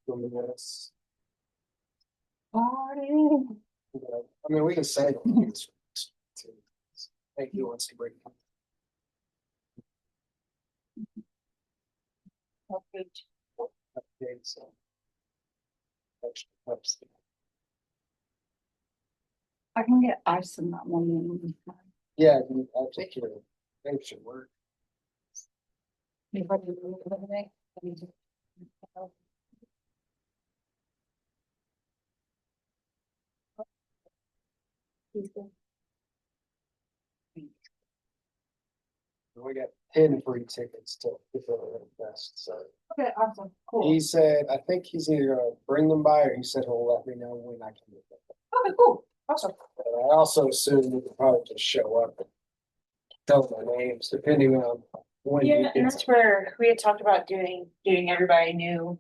Yes. Party. Yeah. I mean, we can say it. Thank you once you break it. Okay, so. Extra cups. I can get ice in that one. Yeah, I think it should work. We got 10 free tickets to the Fest, so. Okay, awesome, cool. He said, I think he's either gonna bring them by or he said he'll let me know when I can get them. Okay, cool, awesome. But I also assume we could probably just show up and tell them their names depending on when. Yeah, and that's where we had talked about getting everybody new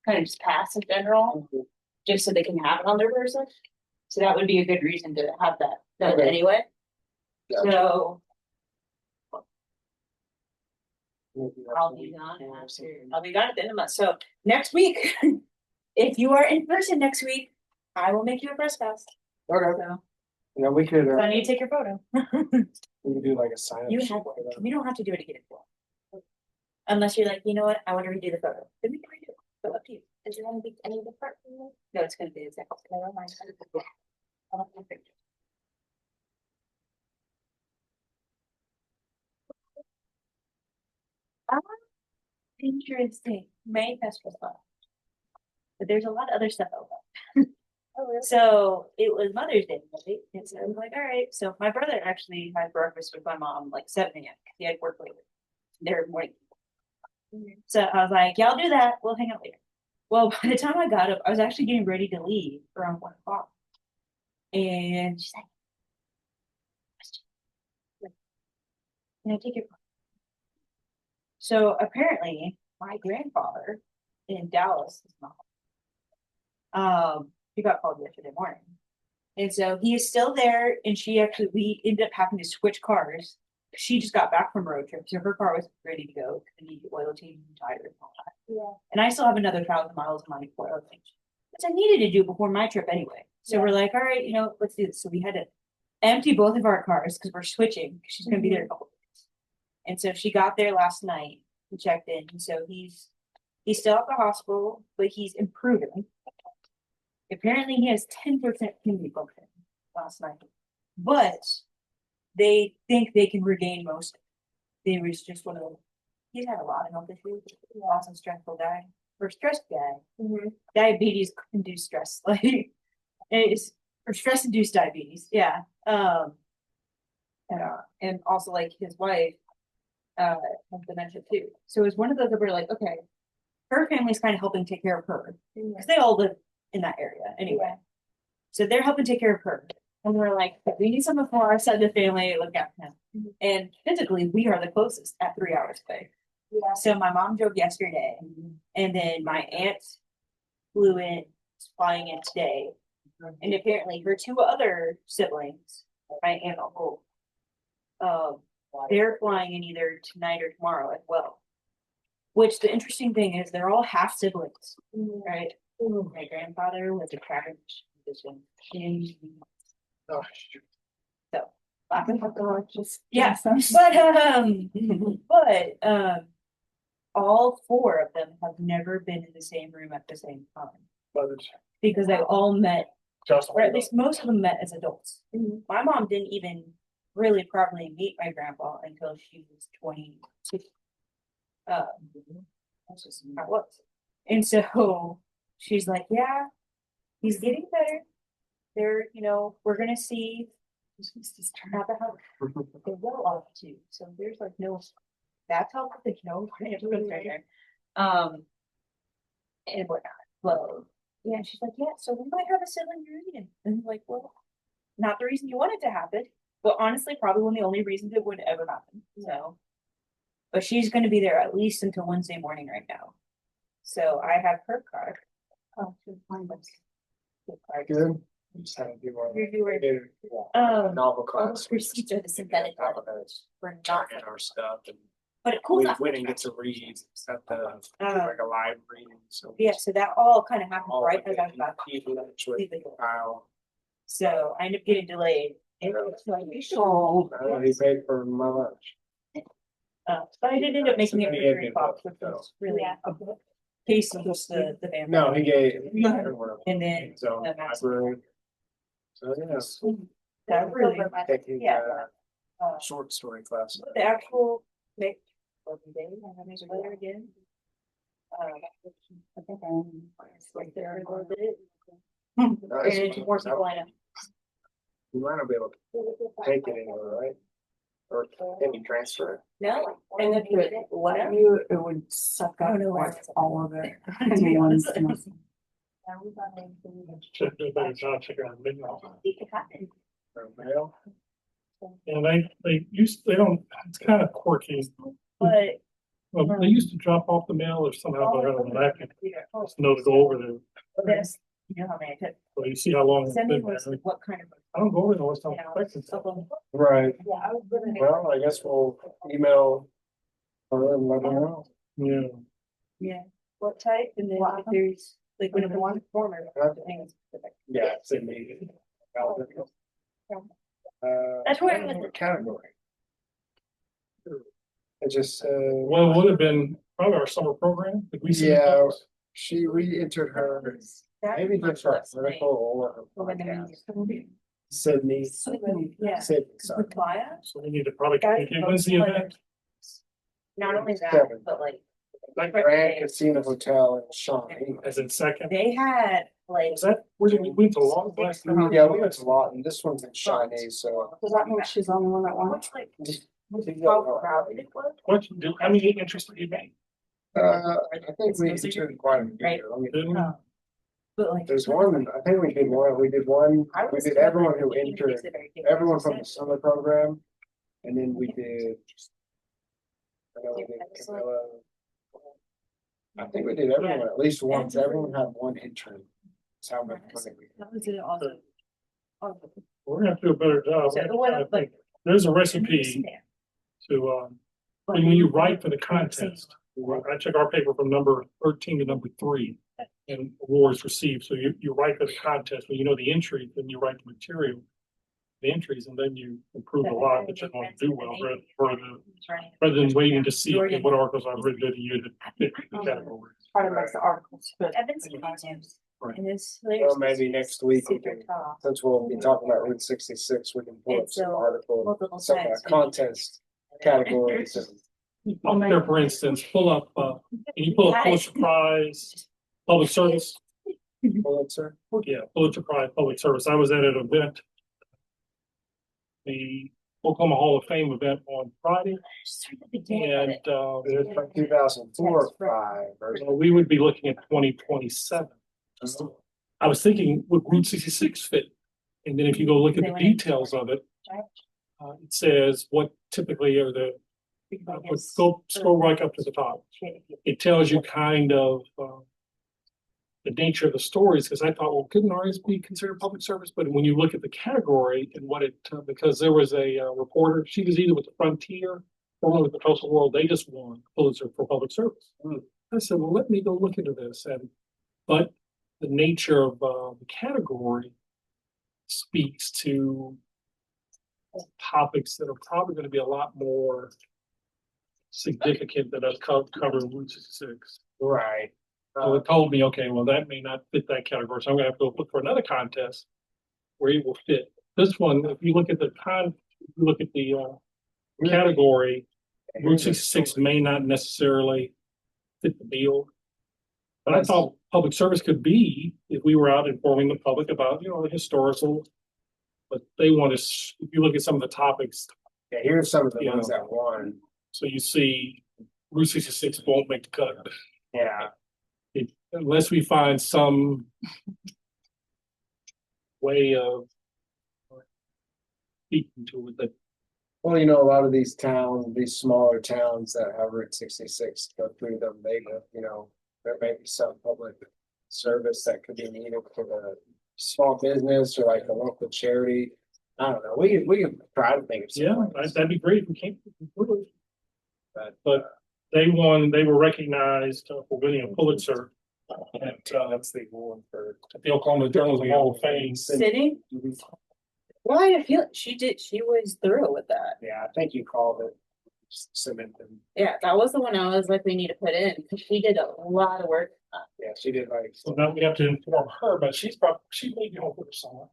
kind of just pass in general, just so they can have it on their person. So that would be a good reason to have that done Okay. anyway. Gotcha. So Maybe I'll be gone after, I'll be gone at the end of the month. So next week, if you are in person next week, I will make you a press pass. Okay, So yeah, we could, I need to take your photo. we could do like a sign up. You have, we don't have to do it again. Unless you're like, you know what, I want to redo the photo. Then we can redo it. So up to you. Is it gonna be any different? No, it's gonna be exactly. Never mind. I want my picture. Interesting. May festival stuff. But there's a lot of other stuff out there. Oh, really? So it was Mother's Day, right? And so I was like, all right. So my brother actually had breakfast with my mom like 7 a.m. He had work later. They're morning. So I was like, yeah, I'll do that. We'll hang out later. Well, by the time I got up, I was actually getting ready to leave around 1 o'clock. And she's like, can I take your phone? So apparently my grandfather in Dallas is not. He got called yesterday morning. And so he is still there, and we ended up having to switch cars. She just got back from road trip, so her car was ready to go. I need oil change and tires and all that. Yeah. And I still have another 1,000 miles of my oil change, which I needed to do before my trip anyway. So we're like, all right, let's do this. So we had to empty both of our cars because we're switching. She's gonna be there a couple days. And so she got there last night and checked in. And so he's still at the hospital, but he's improving. Apparently he has 10% kidney function last night, but they think they can regain most of it. They was just one of them. He's had a lot of health issues. Lots of stressful guy or stressed guy. Diabetes induced stress, like it's or stress induced diabetes. Yeah. And also like his wife has dementia too. So it was one of those that we're like, okay, her family's kind of helping take care of her because they all live in that area anyway. So they're helping take care of her. And we're like, we need someone for our side of the family to look after him. And physically, we are the closest at 3 hours away. Yeah. So my mom drove yesterday, and then my aunt flew in, flying in today. And apparently her 2 other siblings, my aunt and uncle, they're flying in either tonight or tomorrow as well. Which the interesting thing is they're all half siblings, right? My grandfather was a traffic musician. Oh, So Just yeah, but all 4 of them have never been in the same room at the same time because they all met, or at least most of them met as adults. My mom didn't even really properly meet my grandpa until she was 22. That's just how it was. And so she's like, yeah, he's getting better. They're, we're gonna see. How the hell they will off too. So there's like no that's how they know everyone's right there. And whatnot. Well, yeah, she's like, yeah, so we might have a sibling reunion. And I'm like, well, not the reason you want it to happen, but honestly, probably one of the only reasons it would ever happen. So but she's gonna be there at least until Wednesday morning right now. So I have her card. Oh, she's fine. good. Just had to do All novel class. receipts are the synthetic ones. We're not and our stuff and but it cools we off. didn't get to read at the, Uh, like a live reading, so. Yeah, so that all kind of happened All right of as I was it, about to eat lunch with leave the door. Kyle. So I ended up getting delayed. And it was like, Oh. He paid for my lunch. but I did end up making it for He gave 3 me o'clock, both, which was so. really a case of just the band. No, he gave. And then So, the master. library. So, yes, That really, taking, yeah. short story class. The actual make of the day, I have to later again. I think I'm right there a little bit. And it's more people I know. You might not be able to take it anywhere, right? Or can you transfer it? No, And if it let you, it would suck I up don't know where like it's all of it. To be honest. Should do a better job checking on midnight. It could happen. Or mail? And they don't, it's kind of quirky. But. Well, they used to drop off the mail or somehow, but I don't know, I can just know to go over there. This, you know how many I took. So you see how long it's Send me been there. what kind of. I don't go over there unless I'm you know, expecting stuff something. on- Right, Yeah, I was gonna. well, I guess we'll email her and let her know. Yeah. Yeah, what type, and then if there's, like, when it one former. Yeah, it's in the. That's where it was. what category? It just, Well, it would have been probably our summer program. Did we see Yeah. those? she re-entered her, maybe just her article or her podcast. Sydney. Yeah. Sydney, sorry. Playa? So we need to probably communicate. When's the event? Not only that, Seven. but like. Grand Casino Hotel in Shawnee. As in second? They had like. Is that, where did we went to Long last night? Yeah, we went to Lawton, this one's in Shawnee, so. Does that mean she's on the one that won? Which like, how crowded it was. What, how many interest did you make? I think we entered quite a few. Right. I mean, Didn't we? But like. there's one, I think we did one, we did everyone who entered, everyone from the the. summer program. And then we did. I know we did Camilla. I think we did everyone at least once, everyone had one intern. That's how much money we. That was it also. We're gonna have to do a better job. So it went I up like. think There's a recipe to, when you write for the contest, I check our paper from number 13 to number 3. And awards received, so you write for the contest, when you know the entry, then you write the material. The entries, and then you improve a lot, but you're going to do well, rather than waiting to see okay, what articles I've written in a year that fit the category. Part of the articles, but. I've been seeing YouTubes. Right. And this. Well, maybe next week, we Super can, top. since we'll be talking about Route 66, we can pull up And some so, article, multiple some times. contest categories. and- Up there, for instance, pull up, can you pull up Pulitzer Prize, public service? Pulitzer. Yeah, Pulitzer Prize, public service. I was at an event. The Oklahoma Hall of Fame event on Friday, and, It's from 2004, 5, or so we would be looking at 2027. I was thinking, would Route 66 fit? And then if you go look at the details of it, it says what typically are the, go scroll right up to the top. It tells you kind of, the nature of the stories, because I thought, well, couldn't ours be considered public service? But when you look at the category and what it, because there was a reporter, she was either with the Frontier or with the Postal World, they just won Pulitzer for public service. I said, well, let me go look into this. But the nature of the category speaks to topics that are probably going to be a lot more significant than us covering Route 66. Right. So it told me, okay, well, that may not fit that category, so I'm gonna have to go look for another contest where it will fit. This one, if you look at the category, Route 66 may not necessarily fit the bill. But I thought public service could be, if we were out informing the public about, the historical. But they want to, if you look at some of the topics, Yeah, here's some of the Yeah. ones that won. so you see Route 66 won't make the cut. Yeah. Unless we find some way of speaking to it, that Well, a lot of these towns, these smaller towns that have Route 66 go through them, there may be some public service that could be needed for the small business or like a local charity. I don't know. We can try to think of yeah, something. that'd be great if we came. but They were recognized for winning a Pulitzer at that's the one for. the Oklahoma Journalism Hall of Fame. Sitting, Mhm. well, I feel she was thorough with that. Yeah, I think you called it cement and, Yeah, that was the one I was like, we need to put in, because she did a lot of work. yeah, she did like. So now we have to inform her, but she may be home for summer.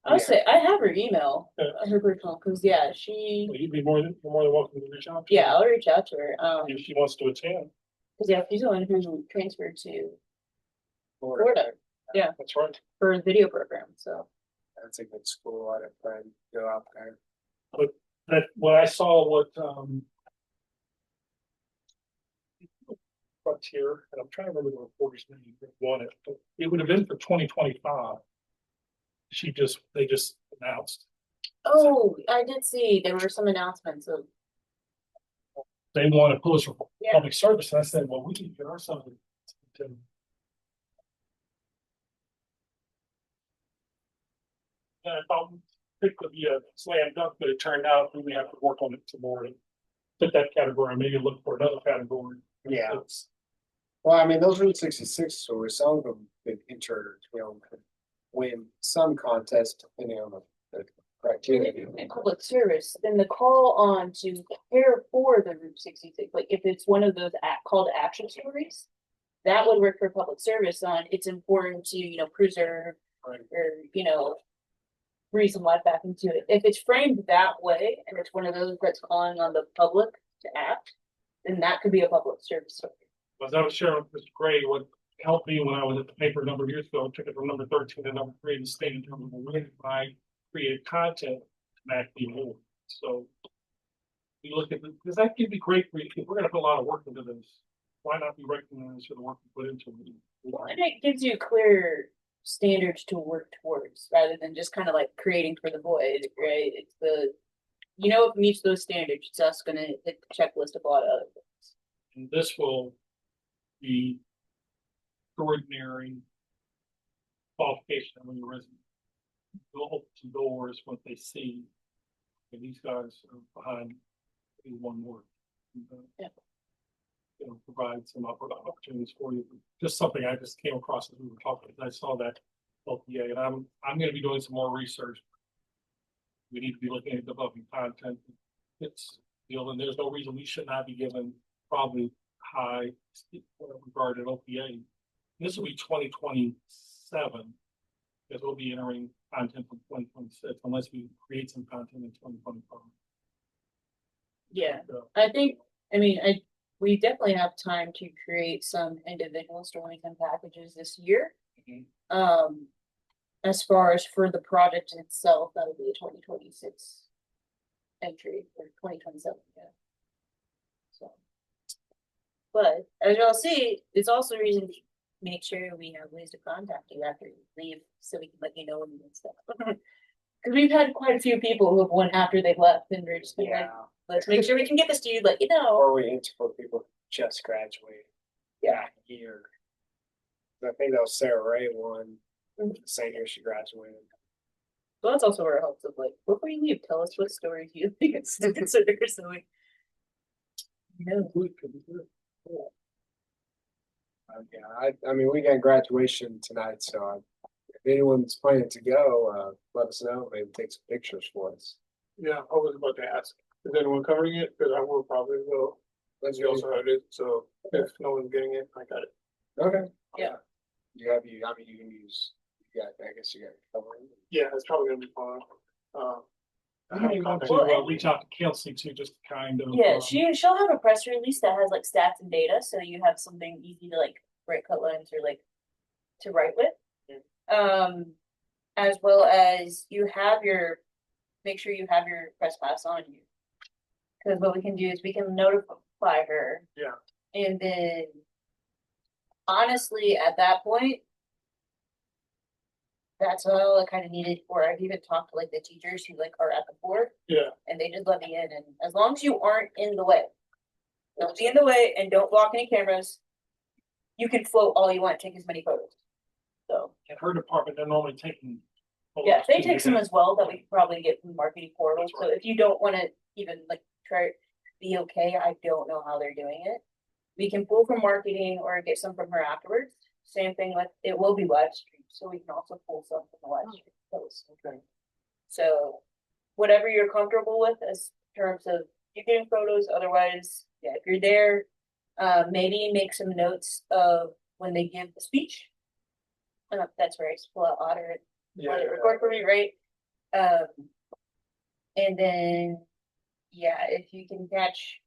I'll say, I have her email, Yeah. her personal, because yeah, she, Well, you're more than welcome to reach out. to yeah, her I'll reach out to her, if she wants to attend. because yeah, she's the one who transferred to Florida. Florida That's right. for a video program, so. That's a good school. I had a friend go out there. That what I saw Frontier, and I'm trying to remember the reporter's name that won it, but it would have been for 2025. They just announced Oh, I did see, there were some announcements of, they won a Pulitzer for Yeah. public service, and I said, well, we can get ourselves to. And I thought it could be a slam dunk, but it turned out we have to work on it some more and put that category, maybe look for another category. Yeah. Well, I mean, those Route 66 stores, some of them could enter, could win some contest depending on the criteria. in public service, then the call on to care for the Route 66, like if it's one of those call to action stories, that would work for public service on, it's important to, preserve Right. or, breathe some life back into it. If it's framed that way, and it's one of those that's calling on the public to act, then that could be a public service story. Was I was sharing with Mr. Gray what helped me when I was at the paper a number of years ago, took it from number 13 to number 3 in the state in terms of when I created content to match the award. So we look at because that could be great for you. If we're gonna put a lot of work into this, why not be recognized for the work we put into it? Well, and it gives you clear standards to work towards, rather than just kind of like creating for the void, right? It's if it meets those standards, it's just gonna hit the checklist of a lot of other things. And this will be extraordinary qualification when you're resident. They'll open some doors once they see that these guys are behind one word. Yeah. Provide some opportunities for you. Just something I just came across as we were talking. I saw that LPA, and I'm going to be doing some more research. We need to be looking at developing content. It's and there's no reason we should not be given probably high regarded OPA. This will be 2027, because we'll be entering content from 2026 unless we create some content in 2025. Yeah, So, we definitely have time to create some individual stories and packages this year. Mhm. As far as for the project itself, that'll be a 2026 entry or 2027, yeah. So. But as y'all see, it's also a reason to make sure we have ways to contact you after you leave, so we can let you know when you get stuff. Cause we've had quite a few people who have won after they've left, and we're just been like, Yeah, let's make sure we can get this to you, let you know. or we interview people who just graduated. Yeah. A year. I think that was Sarah Ray won Mhm. the same year she graduated. So that's also where it helps of like, before you leave, tell us what stories you think it's to consider, so we. Yeah. Yeah, I mean, we got graduation tonight, so if anyone's planning to go, let us know, maybe take some pictures for us. Yeah, I was about to ask, is anyone covering it? Cause I will probably go. Lindsay also had it, so if no one's getting it, I got it. Okay. Yeah. You can use, I guess you got it covered. Yeah, it's probably gonna be fun. I I have may want contact. to Well, reach out to Kelsey too, just to kind of. Yeah, she'll have a press release that has like stats and data, so you have something easy to like write cut lines or like to write with. As well as make sure you have your press pass on you. Cause what we can do is we can notify her. Yeah. And then honestly, at that point, that's all I kind of needed for. I've even talked to like the teachers who like are at the board. Yeah. And they just let me in, and as long as you aren't in the way, don't be in the way and don't block any cameras. You can float all you want, take as many photos. So, In her department, they're normally taking. yeah, they photos, too. take some as well that we could probably get from the marketing portal, so if you don't wanna even like try. be okay. I don't know how they're doing it. We can pull from marketing or get some from her afterwards. Same thing with, it will be live streamed, so we can also pull some from the live stream post. Okay. So whatever you're comfortable with as terms of you getting photos, otherwise, yeah, if you're there, maybe make some notes of when they give the speech. That's where I just pull out Otter, Yeah. let it record for me, right? And then, yeah, if you can catch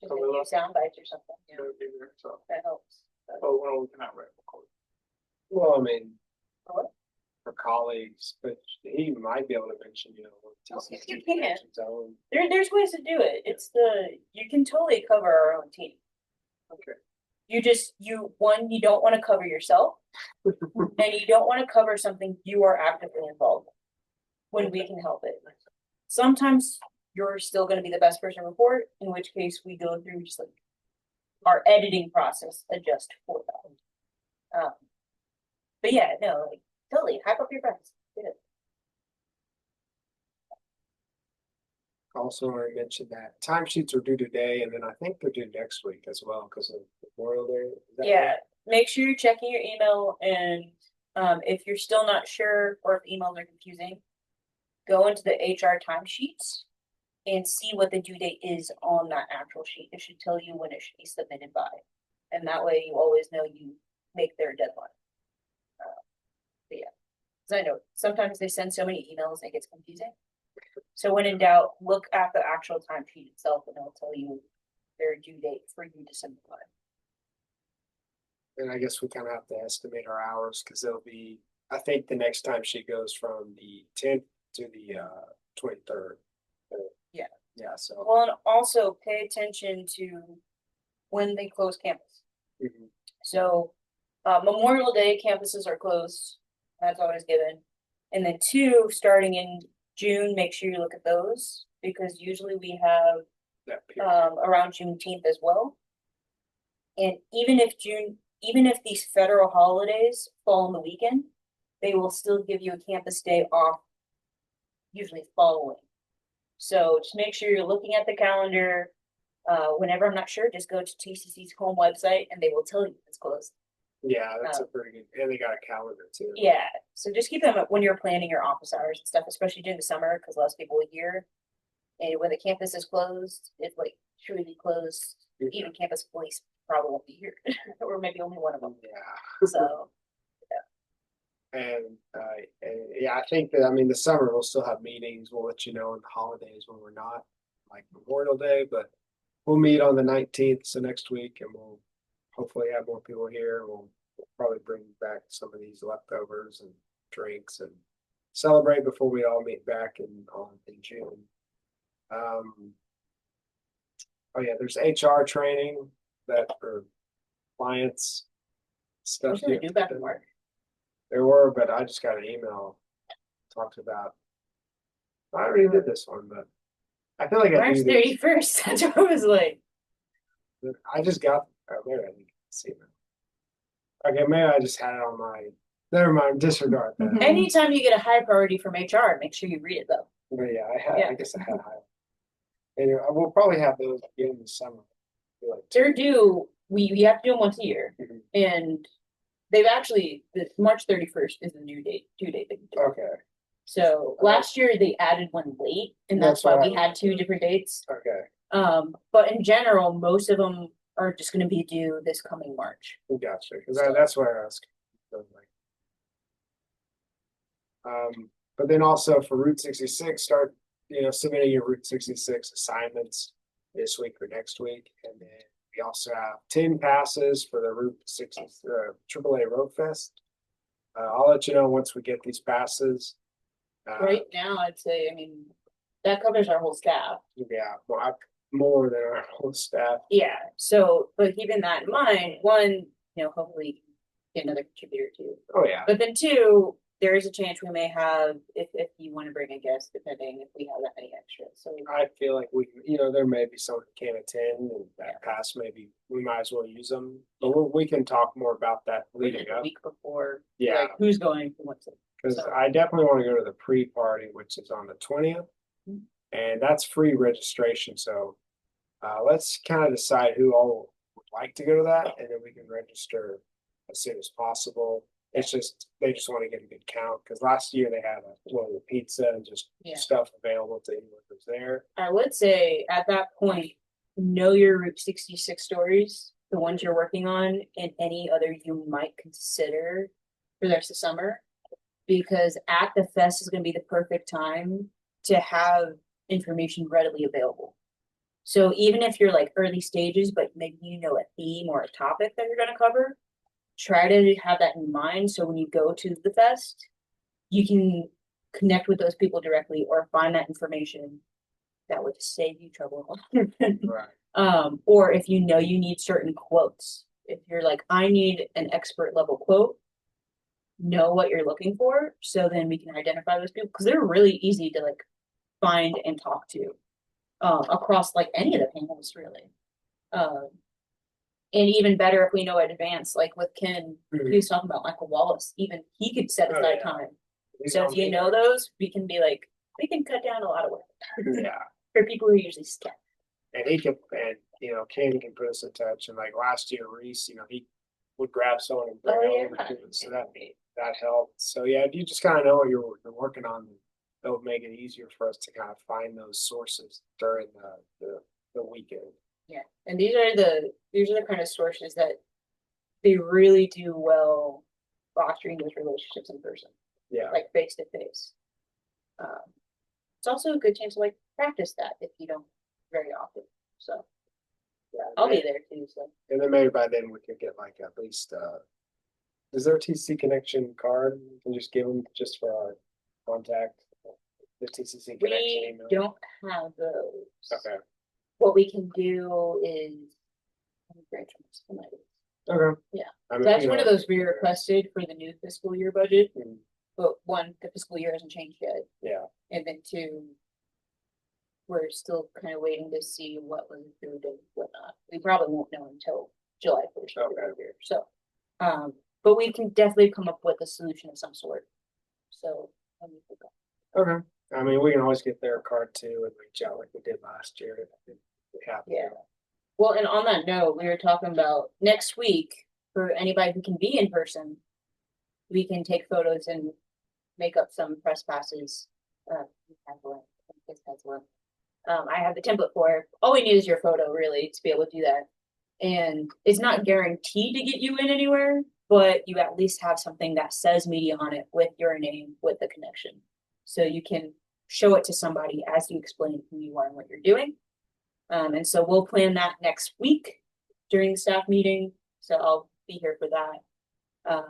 just a few sound bites or something, yeah, It'll be there, so. that helps. Oh, well, we cannot record. Well, I mean, What? for colleagues, but he might be able to mention, what Yes, TCC you can. mentions own. There's ways to do it. It's you can totally cover our own team. Okay. You don't want to cover yourself, and you don't want to cover something you are actively involved in when we can help it. Sometimes you're still going to be the best person to report, in which case we go through just like our editing process adjust for that. But yeah, no, like totally hype up your friends. Get it. Also want to mention that timesheets are due today, and then I think they're due next week as well, because of Memorial Day. Is that Yeah, right? make sure you're checking your email, and if you're still not sure or if emails are confusing, go into the HR timesheets and see what the due date is on that actual sheet. It should tell you when it should be submitted by, and that way you always know you make their deadline. But yeah, because I know sometimes they send so many emails and it gets confusing. So when in doubt, look at the actual timesheet itself, and it'll tell you their due date for you to submit by. And I guess we kind of have to estimate our hours, because it'll be, I think the next time she goes from the 10th to the 23rd. Yeah. Yeah, so. Well, and also pay attention to when they close campus. Mhm. So Memorial Day campuses are closed. That's always given. And then 2, starting in June, make sure you look at those, because usually we have That period. around Juneteenth as well. And even if these federal holidays fall on the weekend, they will still give you a campus day off, usually following. So just make sure you're looking at the calendar. Whenever I'm not sure, just go to TCC's home website and they will tell you it's closed. Yeah, that's a pretty good, and they got a calendar too. Yeah, so just keep them up when you're planning your office hours and stuff, especially during the summer, because less people are here. And when the campus is closed, it's like truly closed. Even campus police probably won't be here, or maybe only one of them. Yeah. So And yeah, I think that, I mean, the summer we'll still have meetings. We'll let you know on the holidays when we're not, like Memorial Day, but we'll meet on the 19th, so next week, and we'll hopefully have more people here. We'll probably bring back some of these leftovers and drinks and celebrate before we all meet back in June. Oh yeah, there's HR training that for clients stuff. what should we do back in March? There were, but I just got an email talked about. I already did this one, but I feel like I March do this. 31st. That's what I was like. I just got. Oh, maybe I didn't see that. Okay, maybe I just had it on my. Never mind. Disregard that. Mhm. Anytime you get a high priority from HR, make sure you read it though. But yeah, I had. Yeah. I guess I had high. Anyway, we'll probably have those again in the summer. I feel like They're due. We have to do them once a year, Mhm. and they've actually the March 31st is the due date. They can do. Okay. So last year they added one late, and that's That's why what we I- had 2 different dates. Okay. But in general, most of them are just going to be due this coming March. We gotcha. Because that's where I was. But then also for Route 66, start submitting your Route 66 assignments this week or next week, and then we also have 10 passes for the Route 60 AAA Road Fest. I'll let you know once we get these passes. Right now, I'd say, I mean, that covers our whole staff. Yeah, more than our whole staff. Yeah. So, but keeping that in mind, one, hopefully get another contributor too. Oh yeah. But then 2, there is a chance we may have, if you want to bring a guest, depending if we have that many extras. So I feel like there may be someone who can't attend, and that pass maybe we might as well use them. But we can talk more about that leading a up. week before, Yeah. like who's going, who wants it. Because So- I definitely want to go to the pre-party, which is on the 20th. Mhm. And that's free registration. So Let's kind of decide who all would like to go to that, and then we can register as soon as possible. It's just, they just want to get a good count, because last year they had a pizza and just Yeah. stuff available to anyone who's there. I would say at that point, know your Route 66 stories, the ones you're working on, and any other you might consider for the rest of summer. Because at the fest is gonna be the perfect time to have information readily available. So even if you're like early stages, but maybe you know a theme or a topic that you're gonna cover, try to have that in mind, so when you go to the fest, you can connect with those people directly or find that information that would save you trouble. Right. Or if you know you need certain quotes, if you're like, I need an expert level quote, know what you're looking for, so then we can identify those people, because they're really easy to like find and talk to across like any of the panels really. And even better if we know in advance, like with Ken, he was talking about Michael Wallace, even he could set Oh, aside yeah. time. He's So on if you me. know those, we can be like, we can cut down a lot of work Yeah, for people who usually skip. and he can, and Ken can put us in touch, and like last year, Reese, he would grab someone and bring over to it, so that helped. So yeah, if you just kind of know what you're working on, that would make it easier for us to kind of find those sources during the weekend. Yeah, and these are the kind of sources that they really do well fostering those relationships in person, Yeah, like face to face. It's also a good chance to like practice that if you don't very often. So yeah. I'll be there too. So And then maybe by then we could get like at least is there a TC connection card? We can just give them just for our contact. The TCC connection we email. don't have those. Okay. What we can do is. Okay. Yeah. I mean, That's we one of don't- those we requested for the new fiscal year budget, Mm, but one, the fiscal year hasn't changed yet, Yeah. and then two, we're still kind of waiting to see what was approved and whatnot. We probably won't know until July 1st. Okay. So, but we can definitely come up with a solution of some sort. So, let me think. Okay. I mean, we can always get their card too and reach out like we did last year. If we have to. Yeah. Well, and on that note, we were talking about next week for anybody who can be in person, we can take photos and make up some press passes. I have the template for it. All we need is your photo really to be able to do that. And it's not guaranteed to get you in anywhere, but you at least have something that says media on it with your name, with the connection. So you can show it to somebody as you explain who you are and what you're doing. And so we'll plan that next week during the staff meeting. So I'll be here for that.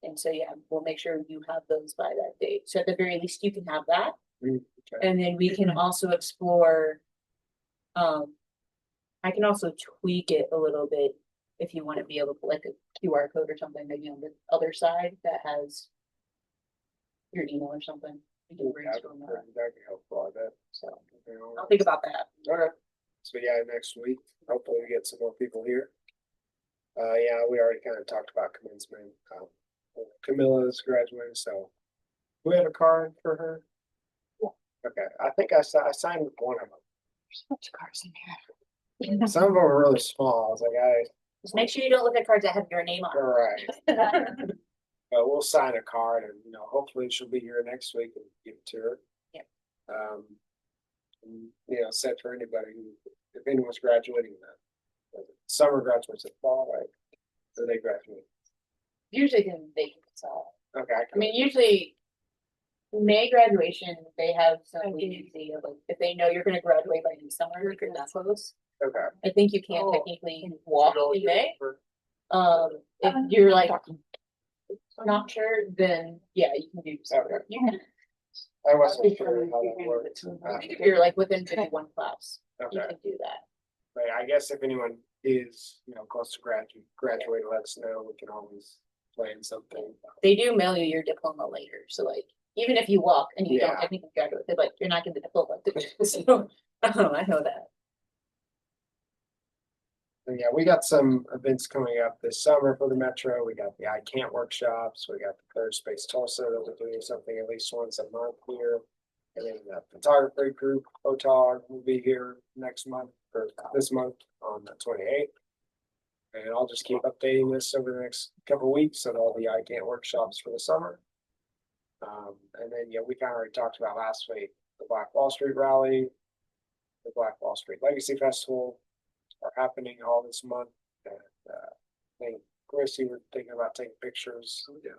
And so, yeah, we'll make sure you have those by that date. So at the very least, you can have that. Okay. And then we can also explore, I can also tweak it a little bit if you want to be able to put like a QR code or something, maybe on the other side that has your email or something. We can brainstorm that. That'd be helpful, I bet. So Okay, all I'll right. think about that. Okay. So yeah, next week, hopefully we get some more people here. Yeah, we already kind of talked about commencement. Camilla's graduating, so do we have a card for her? Okay, I think I signed with one of them. There's a bunch of cars in here. Some of them are really small. I was like, Just make sure you don't look at cards that have your name all on right. it. We'll sign a card and, hopefully she'll be here next week and give it to her. Yep. Set for anybody who, if anyone's graduating that. Summer graduates in fall, right? So they graduate. Usually they can decide. Okay. I mean, usually May graduation, they have some leniency of like, if they know you're gonna graduate by midsummer, if you're that close. Okay. I think you can't Oh. technically walk in May. For- If you're like not sure, then yeah, you can do summer. Okay. You can, I wasn't sure how that worked. if you're like within 51 class, you Okay, can do that. but I guess if anyone is, close to graduate, let us know, we can always plan something. They do mail you your diploma later, so like, even if you walk and you don't Yeah. technically graduate, they're like, you're not getting the diploma. So, I know that. And yeah, we got some events coming up this summer for the Metro. We got the I Can't workshops. We got the Third Space Tulsa that we're doing something at least once a month here. And then the photography group, Photog, will be here next month, or this month on the 28th. And I'll just keep updating this over the next couple of weeks on all the ICANN workshops for the summer. And then, yeah, we kind of already talked about last week, the Black Wall Street Rally, the Black Wall Street Legacy Festival are happening all this month. And I think, Chris, you were thinking about taking pictures. Yeah.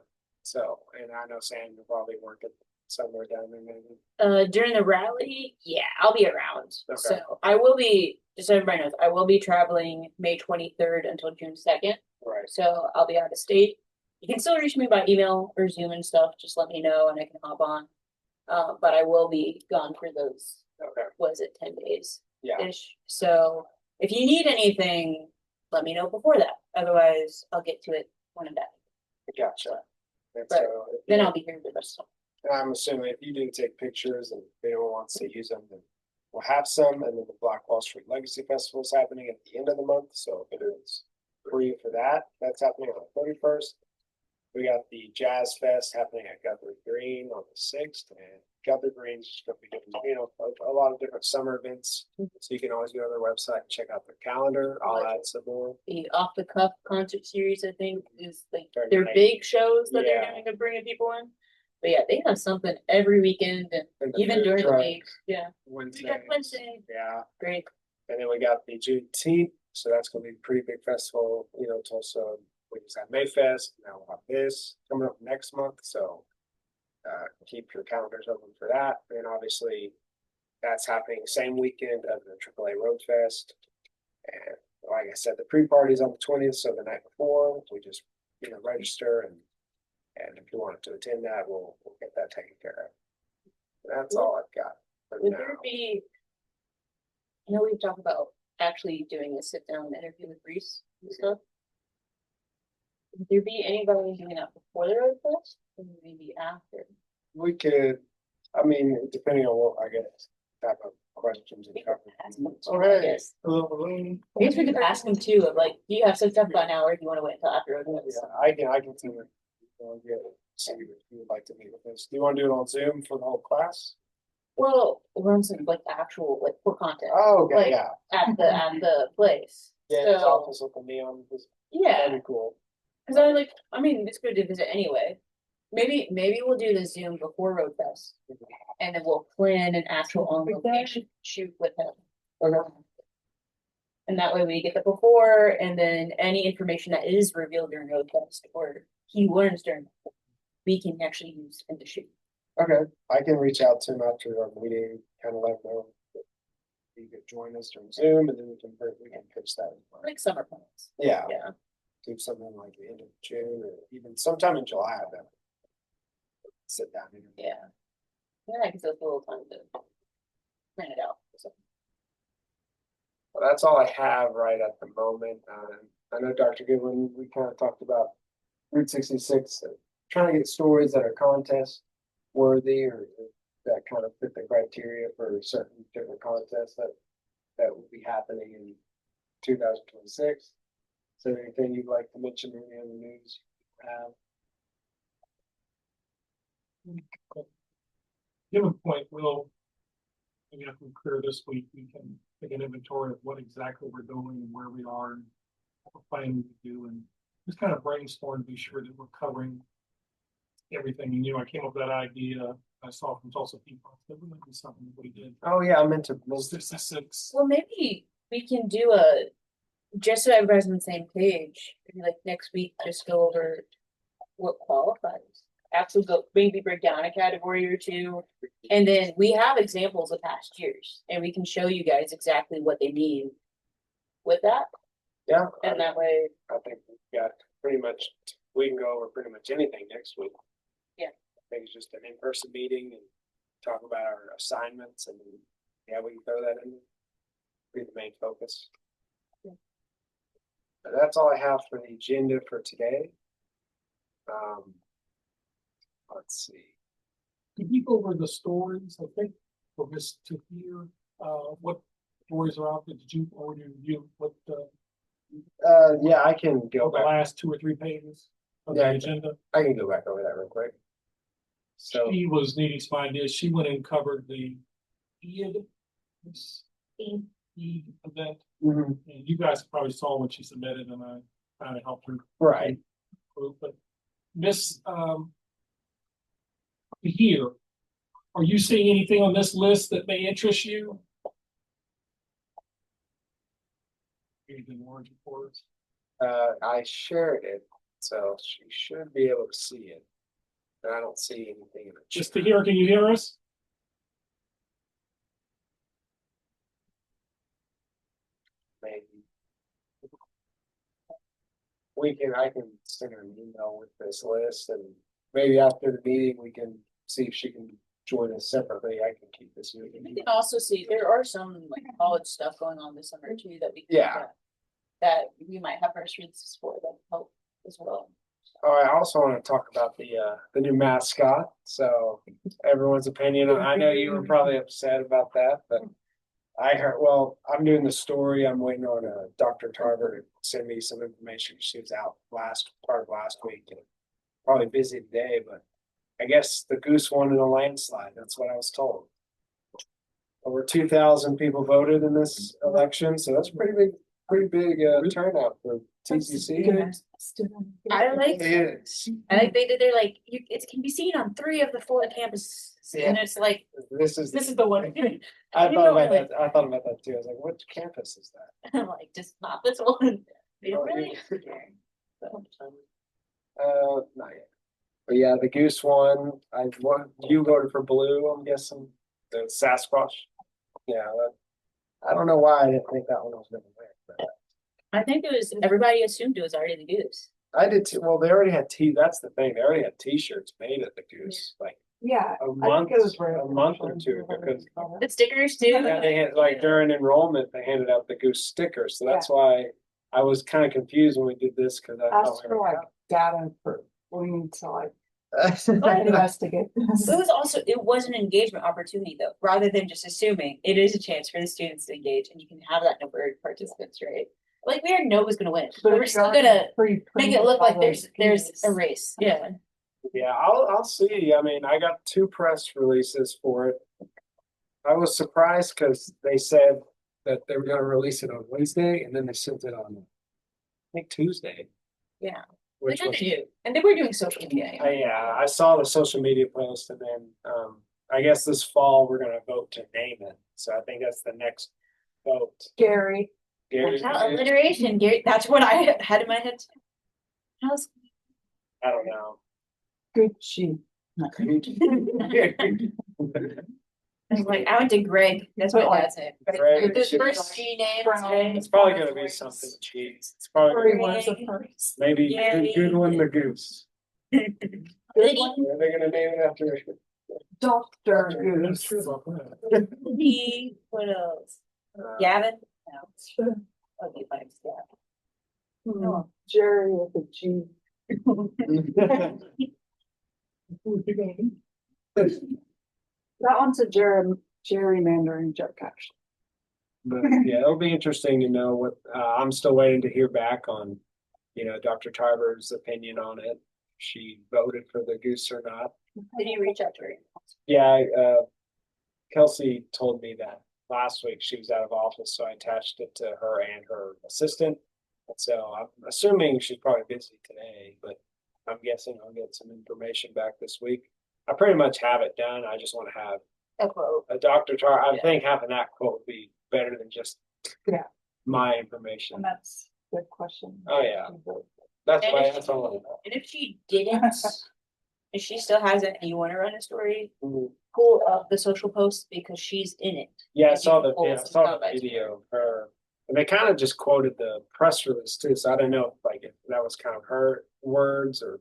So, and I know Sam will probably work at somewhere down there maybe. During the rally, yeah, I'll be around. Okay. So I will be, just so everybody knows, I will be traveling May 23rd until June 2nd. Right. So I'll be out of state. You can still reach me by email or Zoom and stuff. Just let me know and I can hop on. But I will be gone for those, Okay. was it 10 days Yeah. ish? So if you need anything, let me know before that. Otherwise, I'll get to it when I'm back. Gotcha. And Right. so if Then you- I'll be here the rest of I'm assuming if you do take pictures and if anyone wants to use them, then we'll have some. And then the Black Wall Street Legacy Festival is happening at the end of the month. So if it is free for that, that's happening on the 31st. We got the Jazz Fest happening at Guthrie Green on the 6th, and Guthrie Green's just gonna be doing, a lot of different summer events. So you can always go to their website and check out their calendar. I'll add some more. the off the cuff concert series, I think, is like Very their nice. big shows that Yeah. they're doing and bringing people in. But yeah, they have something every weekend and And the even food during the truck week. Yeah, Wednesday. Wednesday, Yeah. great. And then we got the Juneteenth, so that's gonna be a pretty big festival, Tulsa. We just had Mayfest, now we'll have this coming up next month, so. Keep your calendars open for that, and obviously. That's happening same weekend of the AAA Road Fest. And like I said, the pre-party's on the 20th, so the night before, we just, register and. And if you wanted to attend that, we'll get that taken care of. That's all I've got for Would now. there be? I know we've talked about actually doing a sit down interview with Reese and stuff. Would there be anybody doing that before the road fest or maybe after? We could, depending on what, I guess, type of questions and We could coverage. ask them too, All I right. guess. I guess we could ask them too, of like, do you have some stuff by now or do you wanna wait until after road fest? Yeah, I can see it. See if you would like to meet with us. Do you want to do it on Zoom for the whole class? Well, run some like actual, like for content Oh, okay, Like- yeah. at the place. Yeah, his So- office with the neon, that'd Yeah, be cool. cause it's good to visit anyway. Maybe we'll do the Zoom before road fest. And then we'll plan an actual on location shoot with him. And that way we get the before and then any information that is revealed during road fest or he learns during, we can actually use in the shoot. Okay, I can reach out to him after our meeting, kind of let him know. That he could join us during Zoom and then we can pitch that. as well. Like summer plans. Yeah, Yeah. do something like the end of June or even sometime in July. Then sit down. And Yeah. Yeah, that gives us a little time to plan it out. So, Well, that's all I have right at the moment. I know Dr. Goodwin, we kind of talked about Route 66, trying to get stories that are contest worthy or that kind of fit the criteria for certain different contests that will be happening in 2026. Is there anything you'd like to mention in any other news you have? Given point, maybe after we clear this week, we can take an inventory of what exactly we're doing and where we are and what we're planning to do and just kind of brainstorm to be sure that we're covering everything. And, I came up with that idea I saw from Tulsa people. That would be something that we did. Oh, yeah, I meant to. 66. well, maybe we can do just so everybody's on the same page, maybe like next week, just go over what qualifies. Actually go, maybe break down a category or two. And then we have examples of past years and we can show you guys exactly what they mean with that. Yeah, And that way, I think we've got pretty much, we can go over pretty much anything next week. Yeah. I think it's just an in-person meeting and talk about our assignments and, yeah, we can throw that in. Be the main focus. Yeah. But that's all I have for the agenda for today. Let's see. Could we go over the stories? I think for this to hear, what stories are out there. Did you already review what Yeah, I can go the back. last 2 or 3 pages of the Yeah. agenda? I can go back over that real quick. So, She was needing some ideas. She went and covered the EID, this EID event. mhm, And you guys probably saw what she submitted and I kind of helped her. right. But Miss, here, are you seeing anything on this list that may interest you? Anything more reports? I shared it, so she should be able to see it. But I don't see anything in the Just chat. to hear, can you hear us? Maybe. I can send her an email with this list and maybe after the meeting, we can see if she can join us separately. I can keep this We meeting. can also see, there are some like college stuff going on this summer too that we. can Yeah. look at, that we might have first reads for that help as well. Oh, I also want to talk about the new mascot. So everyone's opinion. I know you were probably upset about that, but I heard. Well, I'm doing the story. I'm waiting on Dr. Tarver to send me some information. She was out part of last week, and probably busy today. But I guess the goose won in a landslide. That's what I was told. Over 2,000 people voted in this election, so that's pretty big turnout for TCC. I like, It is. they're like, it can be seen on 3 of the 4 campuses, and it's like, This is the one. I You thought know, about like- that. I thought about that too. I was like, "Which campus is that?" I'm like, just not this one. They don't Oh, really yeah. care. So, Not yet. But yeah, the goose won. You voted for blue. I'm guessing the Sasquatch. Yeah, I don't know why I didn't think that one was gonna win. But I think it was, everybody assumed it was already the goose. I did too. Well, they already had That's the thing. They already had T-shirts made of the goose, like Yeah. a month or two because. The stickers too. Yeah, they had like during enrollment, they handed out the goose stickers, so that's why I was kind of confused when we did this because I thought Ask for like data for, we need to like we investigate this. It was also, it was an engagement opportunity though, rather than just assuming it is a chance for the students to engage and you can have that number of participants, right? Like we already know who's gonna win, but we're still gonna make it look like there's a race, yeah. Yeah, I'll see. I mean, I got 2 press releases for it. I was surprised because they said that they were gonna release it on Wednesday and then they sent it on, I think Tuesday. Yeah. Which They was, kinda do, and they were doing social media. yeah, I saw the social media post and then, I guess this fall we're gonna vote to name it. So I think that's the next vote. Gary. Gary, How alliteration, Gary, that's what I had in my head. How's? I don't know. Good sheep. I was like, I went to Greg, that's what But dad's name. Greg. Those first 3 names, right? It's probably gonna be something cheap. It's probably Three gonna words of first. maybe Yeah. good one the goose. Liddy, Yeah, they're gonna name it after. Doctor That's Goose. true about that. Liddy, what else? Gavin? No. Okay, fine, Gavin. Hmm, Jerry with a G. That one's a gerrymandering joke, actually. But yeah, it'll be interesting to know what, I'm still waiting to hear back on, Dr. Tarver's opinion on it. She voted for the goose or not. Did you reach out to her? Yeah, Kelsey told me that last week she was out of office, so I attached it to her and her assistant. And so I'm assuming she's probably busy today, but I'm guessing I'll get some information back this week. I pretty much have it done. I just want to have A quote. a Dr. I Yeah. think having that quote would be better than just Yeah. my information. And that's a good question. Oh, yeah. That's And why if that's all. I know. And if she didn't, if she still has it and you wanna run a story, Mhm. pull up the social post because she's in it. Yeah, I And saw you can pull I some saw the comments. video of her. And they kind of just quoted the press release too, so I don't know if that was kind of her words or.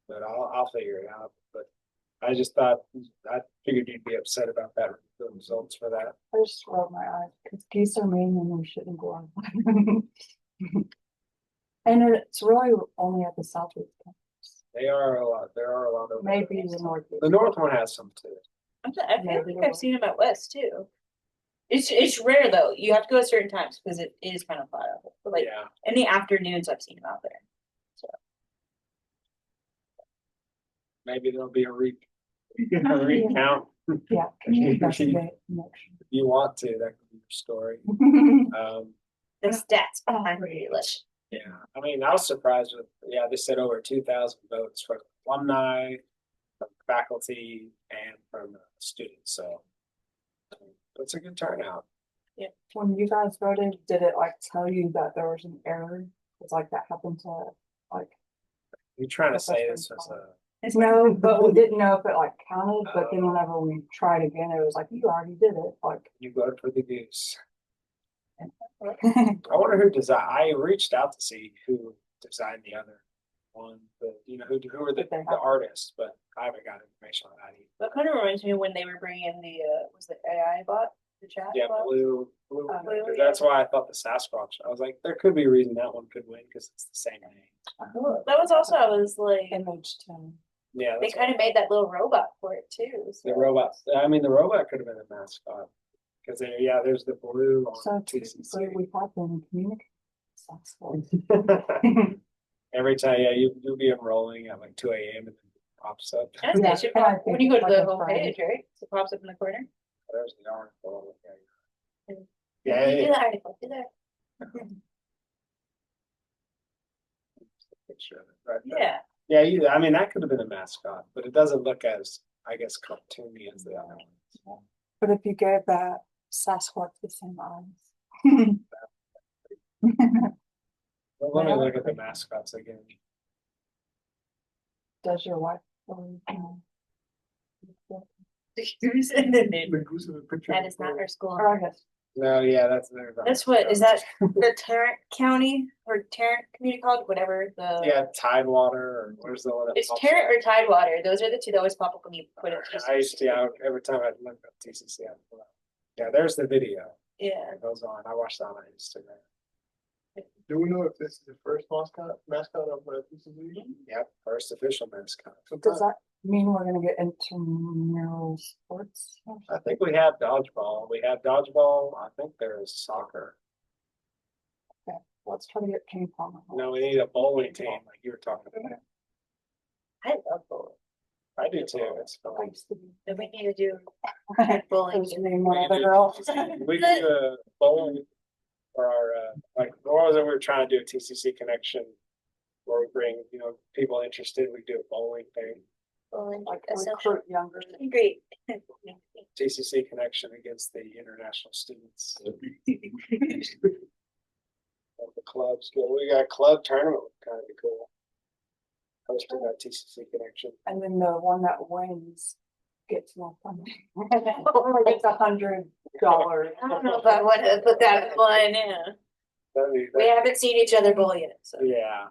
But I'll figure it out, but I figured you'd be upset about that, the results for that. I just rolled my eyes because geese are mean and we shouldn't go on. And it's really only at the southeast. There are a lot of. Maybe the north. The north one has some too. I feel like I've seen them at West too. It's rare though, you have to go at certain times because it is kind of far out, but like Yeah, in the afternoons, I've seen them out there. maybe there'll be a Recount Yeah. Can you investigate? Make if you want to, that could be your story. sure. The stats behind the list. Yeah, I mean, I was surprised with, yeah, they said over 2,000 votes from alumni, from faculty, and from students, so. It's a good turnout. When you guys voted, did it like tell you that there was an error? It's like that happened to like. You trying to say this was a, No, but we didn't know if it like counted, but then whenever we tried again, it was like, you already did it, like. you voted for the goose. I wonder who designed, I reached out to see who designed the other one, but you know, who were the artists, but I haven't got information on that either. That kind of reminds me of when they were bringing the, was the AI bot, the chat Yeah, bot? blue, Blue, that's why I thought the Sasquatch, I was like, there could be a reason that one could win, because it's the same name. That was also, I was like, MH10. Yeah. they that's kind of made that little robot for it too. The so- robot, I mean, the robot could have been a mascot. Cause there, yeah, there's the blue So on technically, we have been communicating. TCC. Every time, yeah, you'll be enrolling at like 2 AM and then it pops up. That's Yeah, it should and I pop- when think you go to it's the like a home Friday. page, right? So it pops up in the corner. There's the article. And- Yeah, Do yeah. the article, do that. Picture of it right there. Yeah, Yeah, I mean, that could have been a mascot, but it doesn't look as, I guess, cartoony as the other ones. But if you gave that Sasquatch the same eyes. But let me look at the mascots again. Does your wife? believe in- The goose is a picture. that is not our school. Or I guess, No, yeah, that's their. That's what, is that the Tarrant County or Tarrant Community College, whatever the. Yeah, Tidewater, or where's the one? that It's pops Tarrant up? or Tidewater, those are the two that always pop up when you put it. I used to, yeah, every time I look up TCC, I'd pull out. Yeah, there's the video. Yeah, It goes on. I watched that on Instagram. Do we know if this is the first mascot of TCC? Yep, first official mascot. does that mean we're gonna get intramural sports? I think we have dodgeball. We have dodgeball. I think there's soccer. Let's try to get ping pong. No, we need a bowling team like you were talking about. I love bowling. I do too. It's I fun. used to be. Then we need to do Bowling. bowling. Name one other girl. We do a bowling for our, like, what was it? We were trying to do a TCC connection where we bring, you know, people interested. We do a bowling thing. Bowling, Like essential. recruit younger. Great. TCC connection against the international students. Of the clubs. We got a club tournament, kind of be cool. Hosting that TCC connection. And then the one that wins gets more funding. Or gets $100. I don't know if I want to put that in line, yeah. That'd be- We haven't seen each other bowl yet, so. Yeah.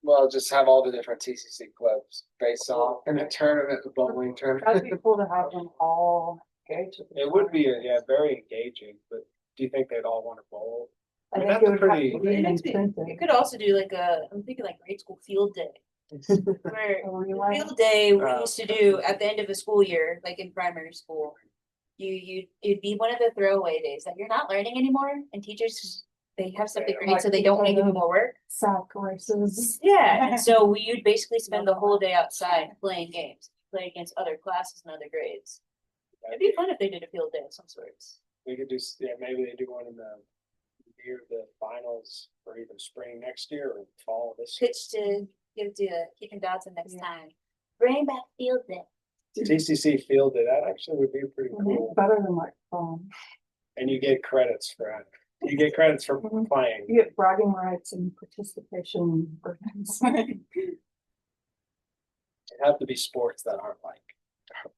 Well, just have all the different TCC clubs face off in a tournament, a bowling That'd tournament. be cool to have them all engaged. It would be, yeah, very engaging, but do you think they'd all want to bowl? I mean, think that's it would have pretty- to be an incentive. You could also do like I'm thinking like grade school field day. Where A relay. field day we Oh. used to do at the end of the school year, like in primary school. It'd be one of the throwaway days that you're not learning anymore and teachers, they have something great so they don't make you do more work. Sack races. Yeah, and so you'd basically spend the whole day outside playing games, play against other classes and other grades. It'd be fun if they did a field day of some sorts. We could do, yeah, maybe they do one in the year of the finals for either spring next year or fall this. Pitch to give to Keaton Dodson next Yeah. time. Bring back field day. TCC field day, that actually would be pretty cool. Better than like, And you get credits for it. You get credits for Mhm. playing. you get bragging rights and participation. It have to be sports that aren't like,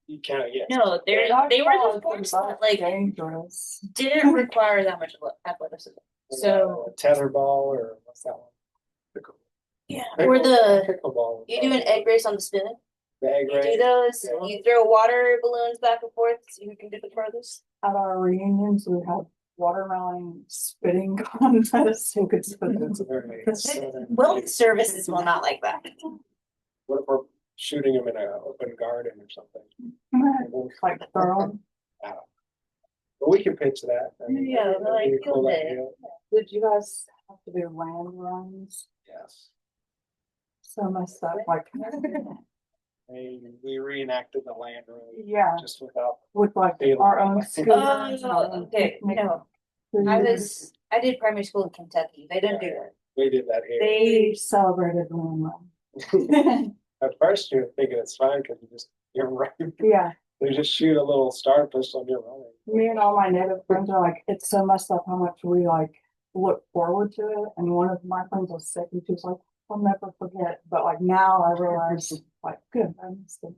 you can't, yeah. No, they were the sports that like Dangerous. didn't require that much athleticism. So Tetherball or what's that one? yeah, or the Pickleball. you do an egg race on the spin. The egg You do race. those. Yeah. You throw water balloons back and forth. So who can do the furthest? At our reunions, we have watermelon spitting contests. Who could spit It's a it? very southern- Wellness services will not like that. What if we're shooting them in an open garden or something? Like throw 'em. But we can pitch that. I mean, Yeah, that'd be like a cool field day. idea. Did you guys have to to do land runs. Yes. So messed up, like, We reenacted the land run yeah, just without. with like Daylight. our own scooters. and our Oh, own okay, picnic no, food. I did primary school in Kentucky, they didn't do that. We did that here. They celebrated land run. At first you're thinking it's fine because you're right. Yeah, They just shoot a little starfish on your running. me and all my native friends are like, it's so messed up how much we like look forward to it. And one of my friends was sick and she was like, I'll never forget. But like now I realize, like, good, I missed it.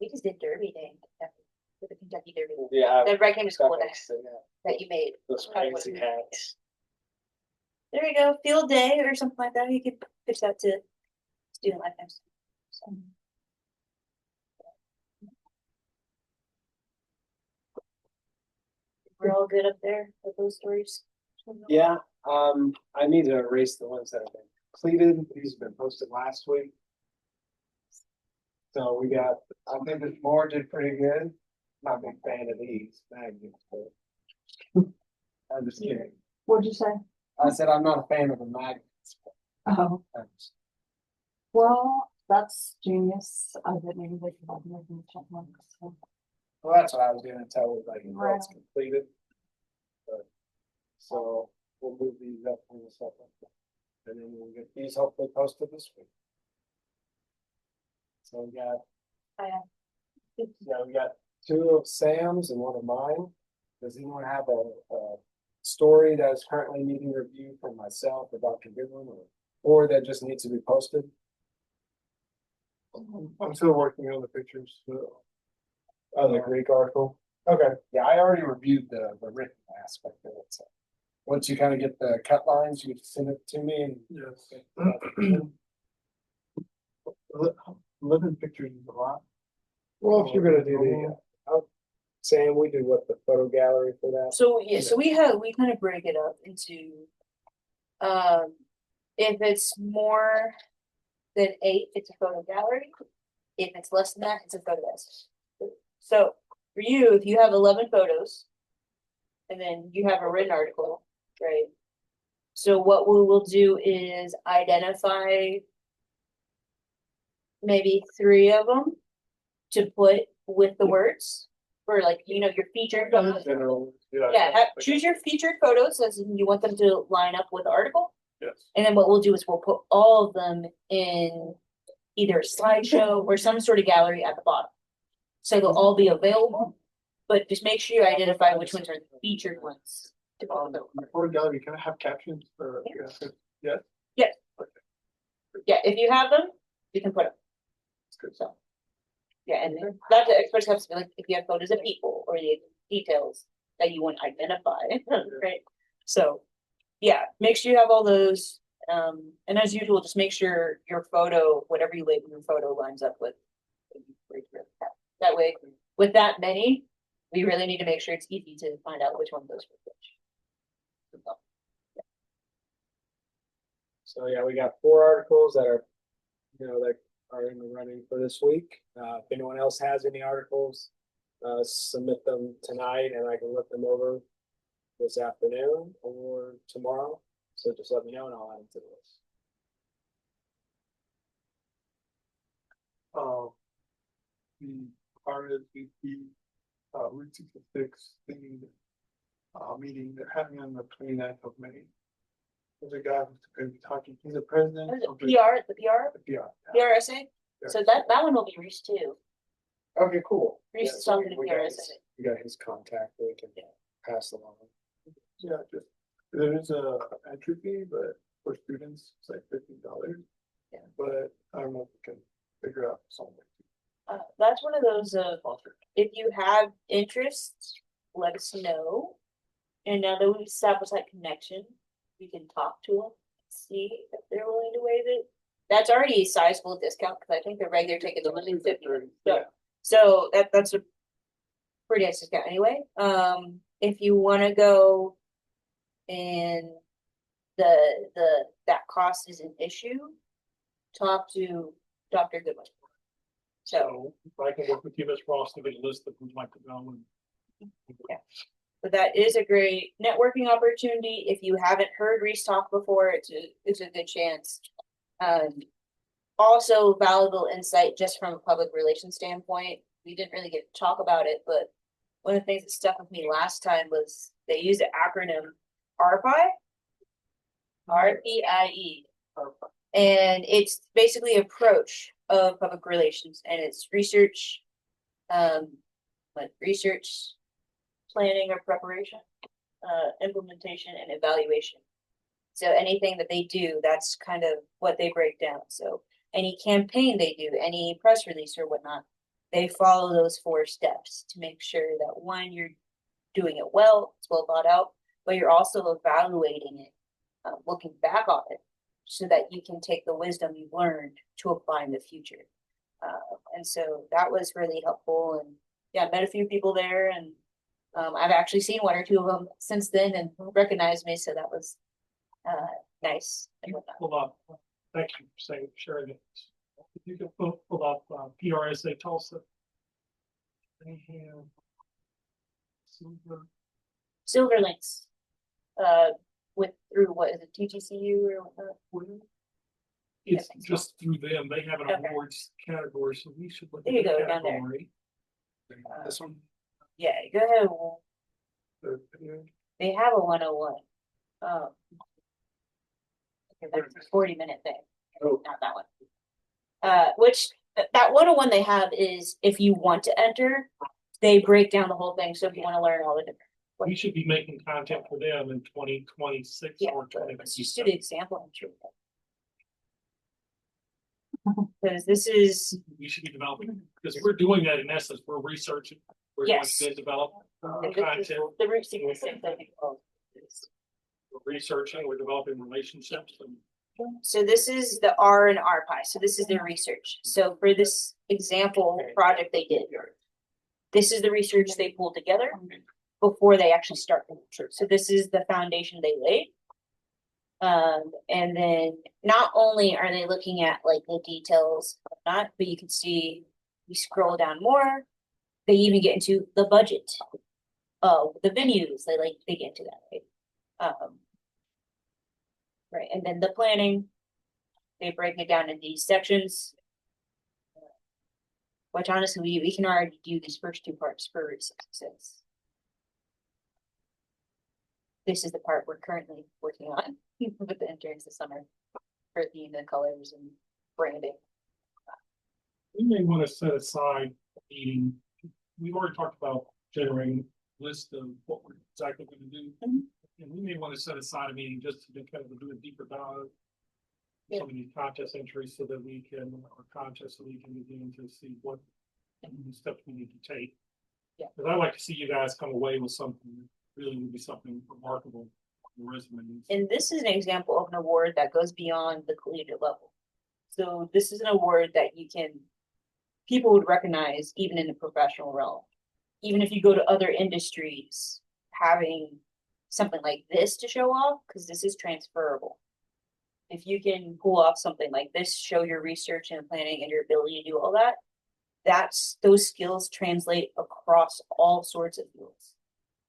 We just did Derby Day in Kentucky, with the Kentucky Derby. Yeah. That right came to school with that, So, yeah, that you made. those fancy hats. There you go, field day or something like that, you could pitch that to student life next. So. We're all good up there with those stories. Yeah, I need to erase the ones that have been completed. These have been posted last week. So we got, I think the board did pretty good. Not a big fan of these magnets, but. I'm just kidding. What'd you say? I said I'm not a fan of the magnets. Oh, well, that's genius. I didn't even think about making a check mark. So. Well, that's what I was gonna tell everybody, until it's Right. completed. But, so we'll move these up in a second. And then we'll get these hopefully posted this week. So we got. Yeah, we got 2 of Sam's and 1 of mine. Does anyone have a story that is currently needing review from myself or Dr. Goodwin or that just needs to be posted? I'm still working on the pictures, so. Oh, the Greek article? Okay, yeah, I already reviewed the written aspect of it, so. Once you kind of get the cut lines, you can send it to me and. Yes. 11 pictures is a lot. Well, if you're gonna do Sam, we do what, the photo gallery for that? So, yeah, so we kind of break it up into, if it's more than 8, it's a photo gallery. If it's less than that, it's a photo essay. So for you, if you have 11 photos, and then you have a written article, right? So what we will do is identify maybe 3 of them to put with the words for, like, you know, your featured photos. General. Yeah, choose your featured photos as in you want them to line up with the article. Yes. And then what we'll do is we'll put all of them in either a slideshow or some sort of gallery at the bottom. So they'll all be available, but just make sure you identify which ones are the featured ones. To put them. Photo gallery, can I have captions or? Yeah. Yeah, if you have them, you can put them. It's good. So. Yeah, and that the experts have to be like, if you have photos of people or the details that you want to identify, right? So, yeah, make sure you have all those. And as usual, just make sure your photo, whatever you label your photo, lines up with. That way, with that many, we really need to make sure it's easy to find out which one goes with which. So yeah, we got 4 articles that are, that are in the running for this week. If anyone else has any articles, submit them tonight and I can look them over this afternoon or tomorrow. So just let me know and I'll add them to the list. The RSVP, Route 66 thing, meeting that happened on the 29th of May. There's a guy who's gonna be talking, he's a president. What is it, of the- PR, the PR, The PR. PRSA? So that one will be Reese too. Okay, cool. Reese Yeah, is so talking to we got PRSA. his- We got his contact, we can pass along. Yeah, just, there is a entry fee, but for students, it's like $50. Yeah. But I don't know if we can figure out something. That's one of those, if you have interest, let us know. And now that we've established that connection, we can talk to them, see if they're willing to waive it. That's already a sizable discount, because I think the regular tickets are only 50. Yeah. So that's a pretty nice discount anyway. If you wanna go and that cost is an issue, talk to Dr. Goodwin. So, So if I can work with you, Ms. Ross, to get a list of who'd like to go and. Yeah. But that is a great networking opportunity. If you haven't heard Reese talk before, it's a good chance. Also valuable insight just from a public relations standpoint. We didn't really get to talk about it, but one of the things that stuck with me last time was they used the acronym RPIE. RPIE. And it's basically approach of public relations, and it's research, like research, planning or preparation, implementation and evaluation. So anything that they do, that's kind of what they break down. So any campaign they do, any press release or whatnot, they follow those 4 steps to make sure that one, you're doing it well, it's well thought out, but you're also evaluating it, looking back on it, so that you can take the wisdom you've learned to apply in the future. And so that was really helpful. And yeah, I met a few people there, and I've actually seen 1 or 2 of them since then and recognized me. So that was nice. And whatnot. Hold on. Thank you for sharing it. If you can pull up PRSA Tulsa. They have Silver Links, with through what is it, TGCU or whatnot? It's think so. just through them. They have an Okay. awards category, so we should look There at you the go, down there. category. This one. Yeah, go ahead. the- They have a 101. Okay, that's a 40-minute thing. Oh. Not that one. Which that 101 they have is if you want to enter, they break down the whole thing. So if you want to learn all the different, We should be making content for them in 2026 yeah, or let's just do 2027. the example. Entry. Because this is We should be developing, because we're doing that in essence, we're researching. We're going Yes. to develop and this is content, the Route 66, I think. we're researching, we're developing relationships and So this is the R and RPI. So this is their research. So for this example project they did, this is the research they pulled together before they actually start. So this is the foundation they laid. And then not only are they looking at like the details of that, but you can see you scroll down more, they even get into the budget. The venues, they get into that, right? Right, and then the planning, they break it down in these sections. Which honestly, we can already do these first 2 parts for Route 66. This is the part we're currently working on with the interns this summer for the colors and branding. we may want to set aside a meeting. We've already talked about generating a list of what we're exactly going to do. Mhm. And we may want to set aside a meeting just to kind of do a deeper dive. Yeah. Some of these contest entries so that we can, or contests, so we can begin to see what steps we need to take. Yeah. Because I'd like to see you guys come away with something that really would be something remarkable on the resume. And this is an example of an award that goes beyond the collegiate level. So this is an award that people would recognize even in the professional realm. Even if you go to other industries, having something like this to show off, because this is transferable. If you can pull off something like this, show your research and planning and your ability to do all that, those skills translate across all sorts of fields.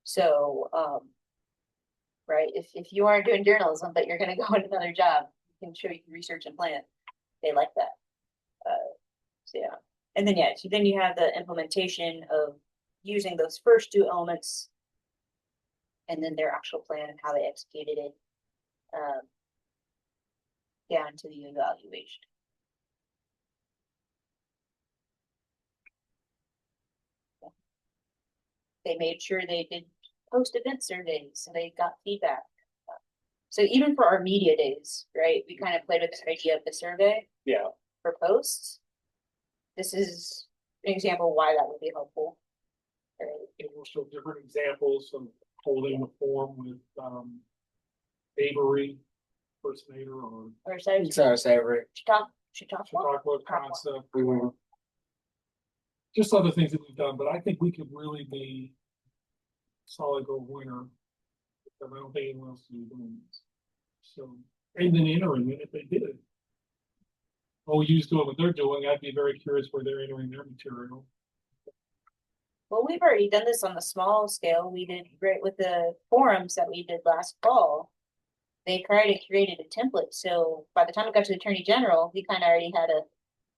So, right, if you aren't doing journalism, but you're gonna go into another job, you can show you can research and plan. They like that. So yeah, and then then you have the implementation of using those first 2 elements, and then their actual plan and how they executed it, down to the evaluation. They made sure they did post-event surveys, so they got feedback. So even for our media days, right, we kind of played with this idea of the survey. Yeah. For posts. This is an example why that would be helpful. Right. And we'll show different examples of holding the forum with Avery, impersonator, or Or so It's our favorite. Chautauqua concept, We were or just other things that we've done, but I think we could really be solid gold winner. Because I don't think anyone else is doing this. So, and then entering it if they did. OU's doing what they're doing, I'd be very curious where they're entering their material. Well, we've already done this on the small scale. We did right with the forums that we did last fall. They created a template, so by the time it got to the Attorney General, we kind of already had a,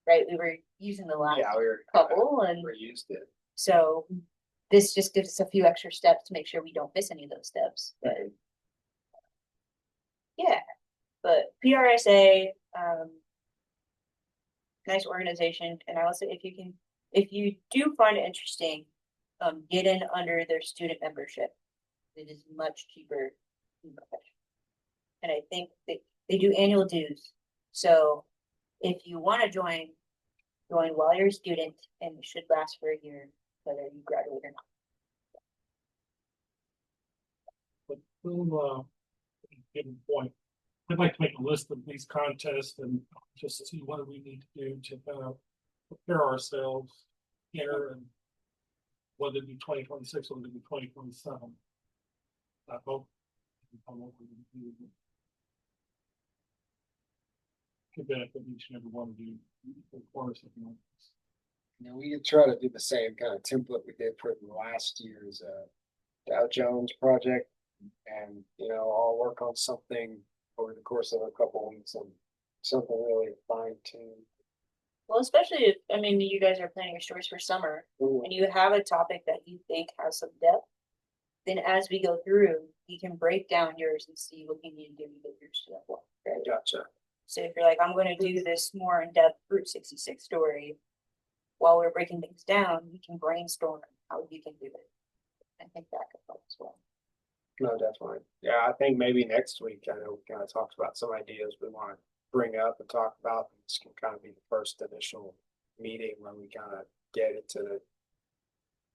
right, we were using the last Yeah, we were. couple, and Reused it. so this just gives us a few extra steps to make sure we don't miss any of those steps, but yeah, but PRSA, nice organization, and I will say if you do find it interesting, get in under their student membership. It is much cheaper than professional. And I think they do annual dues, so if you wanna join while you're a student, and it should last for a year, whether you graduate or not. But we'll, given point, I'd like to make a list of these contests and just to see what we need to do to prepare ourselves here and whether it be 2026 or whether it be 2027. I hope. Could benefit each and every one of you, of course, if you want. You know, we could try to do the same kind of template we did for last year's Dow Jones project. And, you know, I'll work on something over the course of a couple weeks and something really fine tuned. Well, especially if, I mean, you guys are planning your stories for summer, and you have a topic that you think has some depth, then as we go through, you can break down yours and see what you need to do to get yours to that one, right? Gotcha. So if you're like, I'm gonna do this more in-depth Route 66 story, while we're breaking things down, we can brainstorm how you can do it. I think that could help as well. No, definitely. Yeah, I think maybe next week, I know we kind of talked about some ideas we want to bring up and talk about. This can kind of be the first initial meeting when we kind of get into the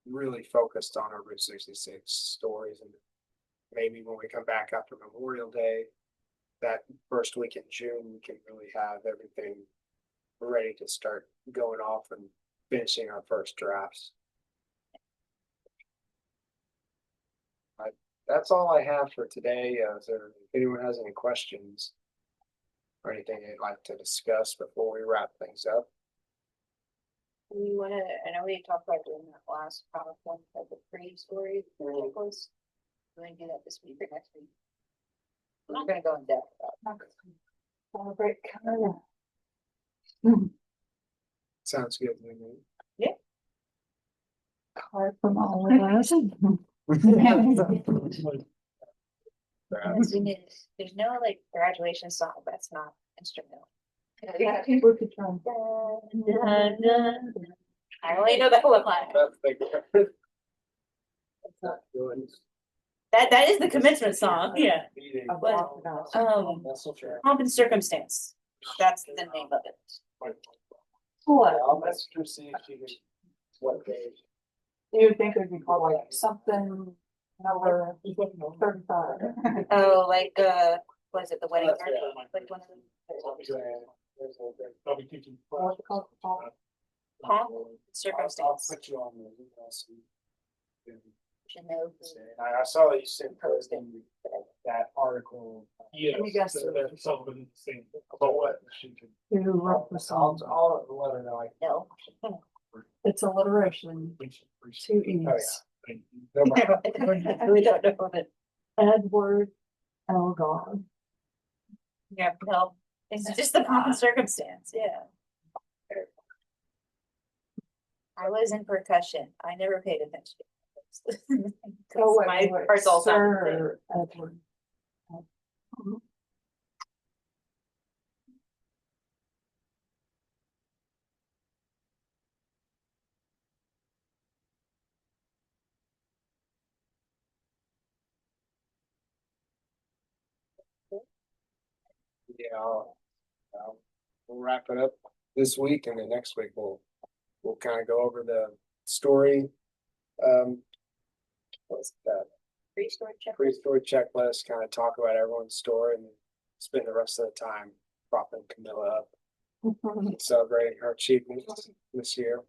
really focused on our Route 66 stories. And maybe when we come back after Memorial Day, that first week in June, we can really have everything ready to start going off and finishing our first drafts. That's all I have for today. If anyone has any questions or anything they'd like to discuss before we wrap things up. We wanna, I know we talked about doing that last PowerPoint, like the pre-story checklist. We're gonna do that this week or next week. I'm not gonna go in depth about it. Celebrate Canada. Sounds good to me. Card from all of us. The thing is, there's no like graduation song that's not instrumental. Yeah, people could try. I only know that one line. That's not good. That is the commencement song, yeah. Meeting. But, That's so true. Pomp and Circumstance, that's the name of it. What? I'll message her, see if she can, what page. You would think it'd be called like something number 35. Oh, like, was it the wedding? That's party? right. Like one of them. I'll be teaching. What's it called? Pomp, I'll Circumstance. put you on the email. So you can Should know. say. And I saw that you sent posting that article. Yes, Let me guess. that's something the same. About what? She can. Who wrote the song? I'll let her know. No. It's alliteration. Two E's. Oh, Thank you. No problem. We don't know it. Edward Elgar. Yeah, no, it's just the pomp and circumstance, yeah. I was in percussion, I never paid attention. Oh, wait, My wait, parts all sound the same. Sir Edward. Yeah, we'll wrap it up this week, and then next week we'll kind of go over the story. What's that? Pre-story check. Pre-story checklist, kind of talk about everyone's story and spend the rest of the time propping Camilla up, celebrating her achievements this year.